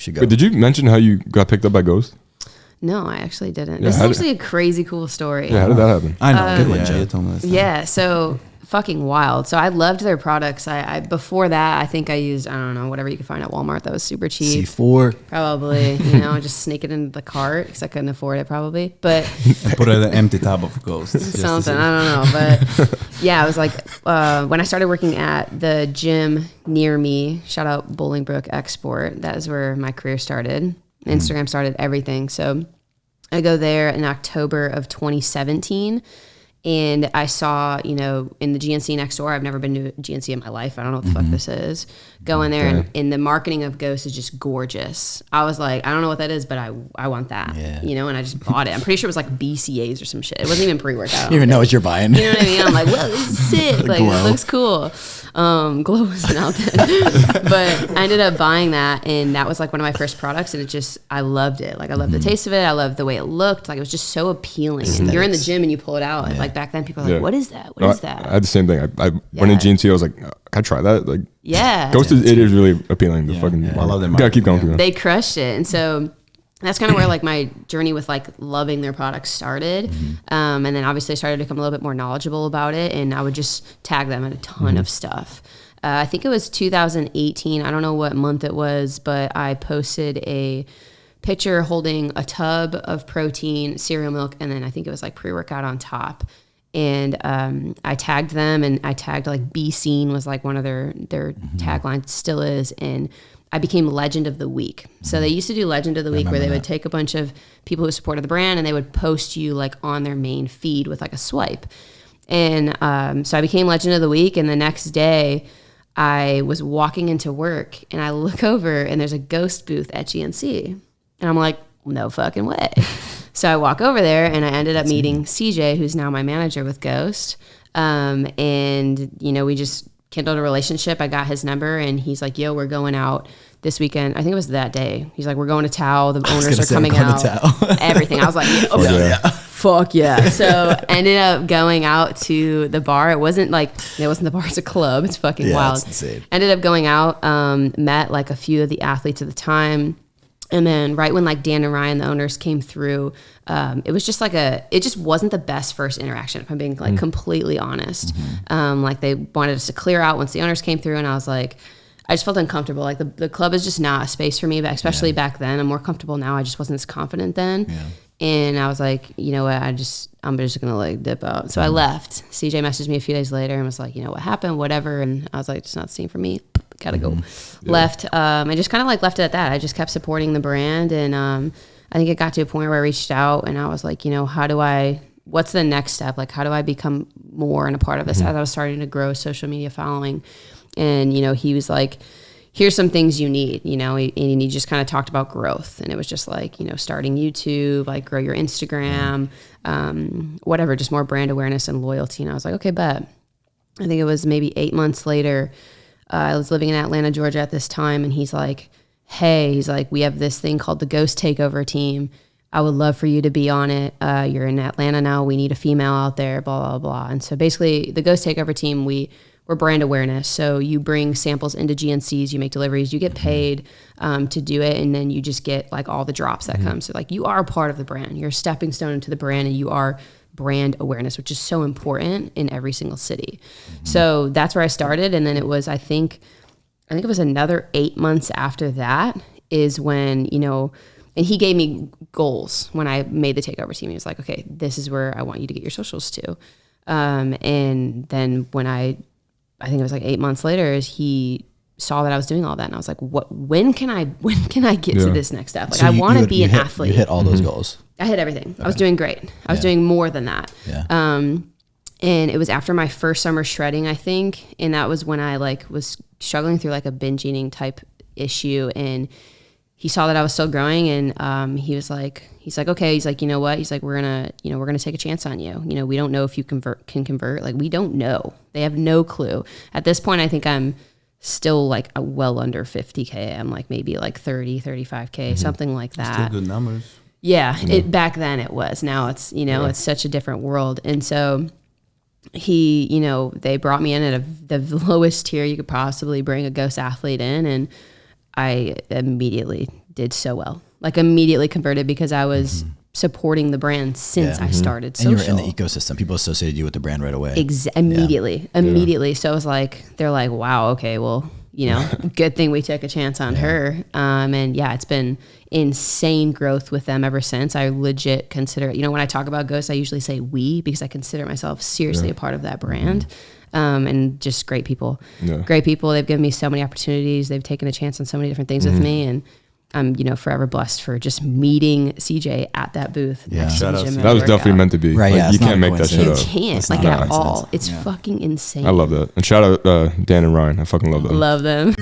should go. But did you mention how you got picked up by Ghost? No, I actually didn't. Yeah, This is actually a crazy cool story. Yeah, how did that happen? I know. Good one, Jay. You told me this. Yeah, so fucking wild. So I loved their products. I before that, I think I used, I don't know, whatever you could find at Walmart that was super cheap. C4. Probably, just sneak it into the cart because I couldn't afford it probably. But Put it in an empty tub of Ghost. something, I don't know. But yeah, it was like when I started working at the gym near me, shout out Bolingbrook Export. That is where my career started. Instagram started everything. So I go there in October of 2017. And I saw, in the GNC next door, I've never been to a GNC in my life. I don't know what the fuck this is. Go in there, and the marketing of Ghost is just gorgeous. I was like, I don't know what that is, but I want that, and I just bought it. I'm pretty sure it was like BCAAs or some shit. It wasn't even pre-workout. You even know what you're buying. You know what I mean? I'm like, whoa, this is sick. Like, it looks cool. Glow wasn't out then. But I ended up buying that, and that was like one of my first products, and I loved it. Like, I loved the taste of it. I loved the way it looked. Like, it was just so appealing. And you're in the gym and you pull it out. And like back then, people are like, what is that? What is that? I had the same thing. I went in GNC. I was like, can I try that? Like, Ghost it is really appealing. The fucking, I love them. Gotta keep going through. They crushed it, and so that's kind of where like my journey with like loving their products started. And then obviously I started to become a little bit more knowledgeable about it, and I would just tag them in a ton of stuff. I think it was 2018. I don't know what month it was, but I posted a picture holding a tub of protein, cereal milk, and then I think it was like pre-workout on top. And I tagged them, and I tagged like Be Seen was like one of their taglines, still is. And I became Legend of the Week. So they used to do Legend of the Week where they would take a bunch of people who supported the brand and they would post you like on their main feed with like a swipe. And so I became Legend of the Week. And the next day I was walking into work and I look over and there's a Ghost booth at GNC. And I'm like, no fucking way. So I walk over there and I ended up meeting CJ, who's now my manager with Ghost. And, we just kindled a relationship. I got his number and he's like, yo, we're going out this weekend. I think it was that day. He's like, we're going to Tao. The owners are coming out. Everything. I was like, fuck yeah. So ended up going out to the bar. It wasn't the bar, it's a club. It's fucking wild. It's insane. Ended up going out, met like a few of the athletes at the time. And then right when like Dan and Ryan, the owners, came through, it was just like it just wasn't the best first interaction, if I'm being like completely honest. Like they wanted us to clear out once the owners came through, and I was like, I just felt uncomfortable. Like the club is just not a space for me, but especially back then. I'm more comfortable now. I just wasn't as confident then. Yeah. And I was like, you know what, I'm just gonna like dip out. So I left. CJ messaged me a few days later and was like, what happened, whatever. And I was like, it's not the same for me. Gotta go. Left. I just kind of like left it at that. I just kept supporting the brand. And I think it got to a point where I reached out and I was like, what's the next step? Like, how do I become more and a part of this? As I was starting to grow a social media following. And, he was like, here's some things you need, and he just kind of talked about growth. And it was just like, starting YouTube, like grow your Instagram, whatever, just more brand awareness and loyalty. And I was like, okay, bet. I think it was maybe 8 months later. I was living in Atlanta, Georgia at this time. And he's like, hey, we have this thing called the Ghost Takeover Team. I would love for you to be on it. You're in Atlanta now. We need a female out there, blah, blah, blah. And so basically the Ghost Takeover Team, we're brand awareness. So you bring samples into GNCs, you make deliveries, you get paid to do it. And then you just get like all the drops that come. So like you are a part of the brand. You're a stepping stone into the brand, and you are brand awareness, which is so important in every single city. So that's where I started. And then it was, I think it was another 8 months after that is when, and he gave me goals when I made the takeover team. He was like, okay, this is where I want you to get your socials to. And then when I think it was like 8 months later, he saw that I was doing all that. And I was like, when can I get to this next step? Like, so I want to be an athlete. You hit all those goals. I hit everything. Okay. I was doing great. I was doing more than that. Yeah. And it was after my first summer shredding, I think. And that was when I like was struggling through like a binge eating type issue. And he saw that I was still growing, and he's like, okay, he's like, you know what? He's like, we're gonna take a chance on you. We don't know if you can convert. Like, we don't know. They have no clue. At this point, I think I'm still like well under 50K. I'm like maybe like 30, 35K, something like that. Still good numbers. Yeah, back then it was. Now it's, it's such a different world. And so he, they brought me in at the lowest tier you could possibly bring a Ghost athlete in, and I immediately did so well. Like immediately converted because I was supporting the brand since I started social. And you were in the ecosystem. People associated you with the brand right away. Immediately. So it was like, they're like, wow, okay, well, you know, good thing we took a chance on her. And yeah, it's been insane growth with them ever since. I legit consider, you know, when I talk about Ghost, I usually say we, because I consider myself seriously a part of that brand. And just great people. Great people. They've given me so many opportunities. They've taken a chance on so many different things with me. And I'm, you know, forever blessed for just meeting CJ at that booth. Next to the gym that was definitely meant to be. Right, like, you can't make that shit up. You can't, like at all. It's fucking insane. I love that. And shout out Dan and Ryan. I fucking love them. Love them.